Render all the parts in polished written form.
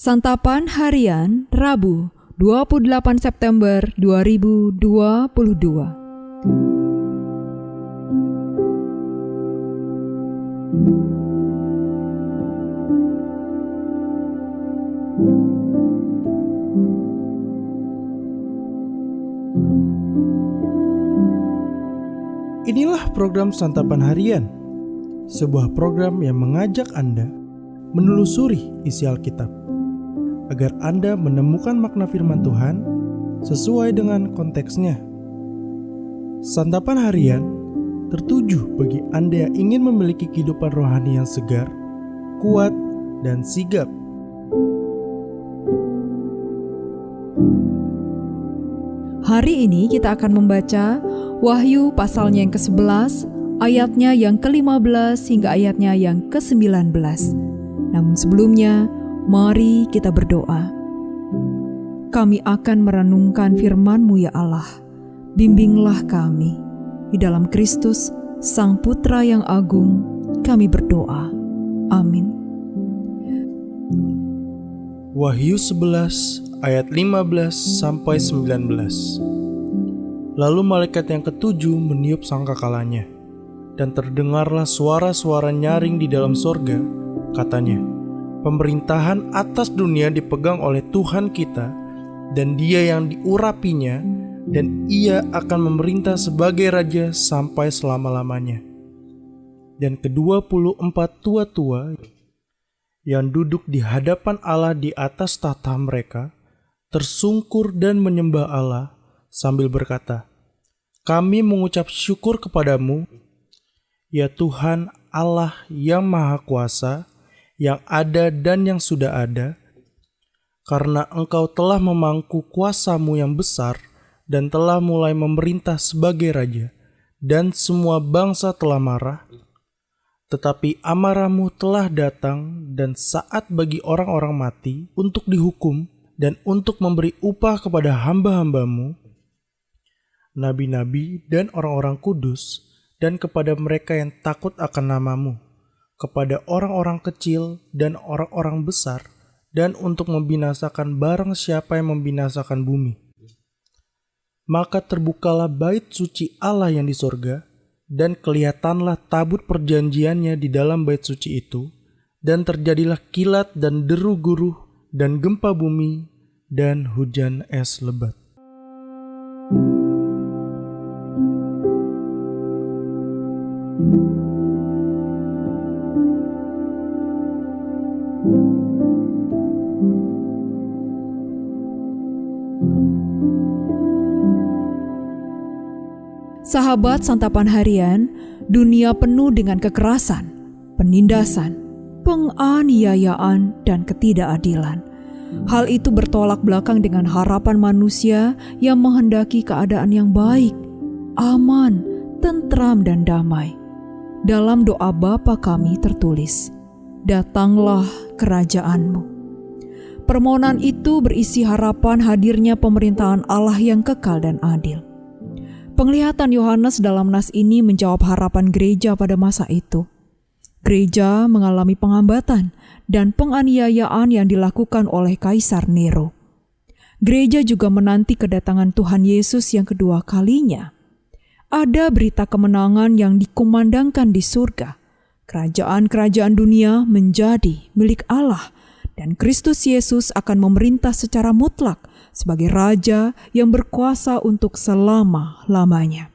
Santapan Harian Rabu 28 September 2022. Inilah program Santapan Harian, sebuah program yang mengajak Anda menelusuri isi Alkitab, agar Anda menemukan makna firman Tuhan sesuai dengan konteksnya. Santapan Harian tertuju bagi Anda yang ingin memiliki kehidupan rohani yang segar, kuat, dan sigap. Hari ini kita akan membaca Wahyu pasalnya yang ke-11, ayatnya yang ke-15 hingga ayatnya yang ke-19. Namun sebelumnya, mari kita berdoa. Kami akan merenungkan firman-Mu ya Allah. Bimbinglah kami. Di dalam Kristus, Sang Putra yang agung, kami berdoa. Amin. Wahyu 11 ayat 15-19. Lalu malaikat yang ketujuh meniup sangkakalanya, dan terdengarlah suara-suara nyaring di dalam sorga, katanya, pemerintahan atas dunia dipegang oleh Tuhan kita, dan Dia yang diurapinya, dan Ia akan memerintah sebagai Raja sampai selama-lamanya. Dan ke-24 tua-tua yang duduk di hadapan Allah di atas tahta mereka, tersungkur dan menyembah Allah sambil berkata, kami mengucap syukur kepadamu, ya Tuhan Allah yang Maha Kuasa, yang ada dan yang sudah ada, karena Engkau telah memangku kuasa-Mu yang besar dan telah mulai memerintah sebagai Raja, dan semua bangsa telah marah. Tetapi amarah-Mu telah datang dan saat bagi orang-orang mati untuk dihukum dan untuk memberi upah kepada hamba-hamba-Mu, nabi-nabi dan orang-orang kudus, dan kepada mereka yang takut akan nama-Mu, kepada orang-orang kecil dan orang-orang besar, dan untuk membinasakan barang siapa yang membinasakan bumi. Maka terbukalah bait suci Allah yang di sorga, dan kelihatanlah tabut perjanjiannya di dalam bait suci itu, dan terjadilah kilat dan deru guruh dan gempa bumi dan hujan es lebat. Sahabat Santapan Harian, dunia penuh dengan kekerasan, penindasan, penganiayaan, dan ketidakadilan. Hal itu bertolak belakang dengan harapan manusia yang menghendaki keadaan yang baik, aman, tentram, dan damai. Dalam doa Bapa kami tertulis, datanglah kerajaan-Mu. Permohonan itu berisi harapan hadirnya pemerintahan Allah yang kekal dan adil. Penglihatan Yohanes dalam nas ini menjawab harapan gereja pada masa itu. Gereja mengalami penghambatan dan penganiayaan yang dilakukan oleh Kaisar Nero. Gereja juga menanti kedatangan Tuhan Yesus yang kedua kalinya. Ada berita kemenangan yang dikumandangkan di surga. Kerajaan-kerajaan dunia menjadi milik Allah, dan Kristus Yesus akan memerintah secara mutlak sebagai Raja yang berkuasa untuk selama-lamanya.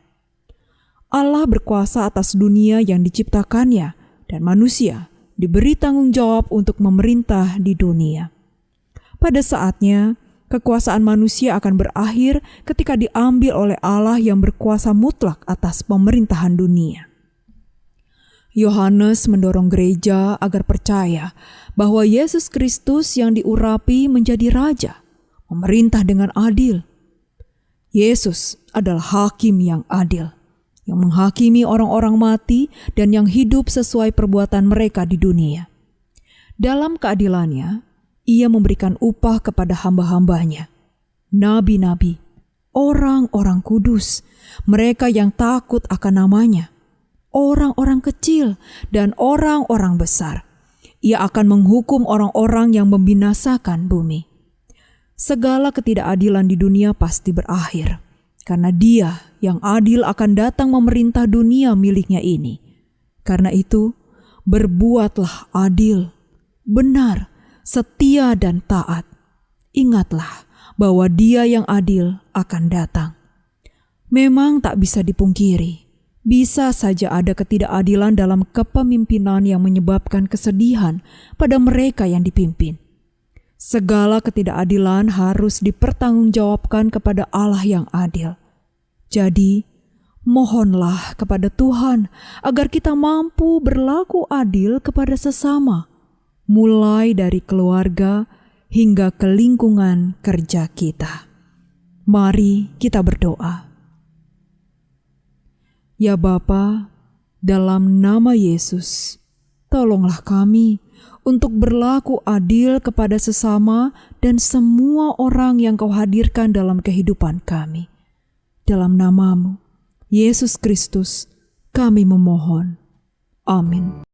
Allah berkuasa atas dunia yang diciptakannya, dan manusia diberi tanggung jawab untuk memerintah di dunia. Pada saatnya, kekuasaan manusia akan berakhir ketika diambil oleh Allah yang berkuasa mutlak atas pemerintahan dunia. Yohanes mendorong gereja agar percaya bahwa Yesus Kristus yang diurapi menjadi Raja, memerintah dengan adil. Yesus adalah hakim yang adil, yang menghakimi orang-orang mati dan yang hidup sesuai perbuatan mereka di dunia. Dalam keadilannya, Ia memberikan upah kepada hamba-hambanya, nabi-nabi, orang-orang kudus, mereka yang takut akan nama-Nya, orang-orang kecil dan orang-orang besar. Ia akan menghukum orang-orang yang membinasakan bumi. Segala ketidakadilan di dunia pasti berakhir, karena Dia yang adil akan datang memerintah dunia miliknya ini. Karena itu, berbuatlah adil, benar, setia dan taat. Ingatlah bahwa Dia yang adil akan datang. Memang tak bisa dipungkiri, bisa saja ada ketidakadilan dalam kepemimpinan yang menyebabkan kesedihan pada mereka yang dipimpin. Segala ketidakadilan harus dipertanggungjawabkan kepada Allah yang adil. Jadi, mohonlah kepada Tuhan agar kita mampu berlaku adil kepada sesama, mulai dari keluarga hingga ke lingkungan kerja kita. Mari kita berdoa. Ya Bapa, dalam nama Yesus, tolonglah kami untuk berlaku adil kepada sesama dan semua orang yang Kau hadirkan dalam kehidupan kami. Dalam nama-Mu, Yesus Kristus, kami memohon. Amin.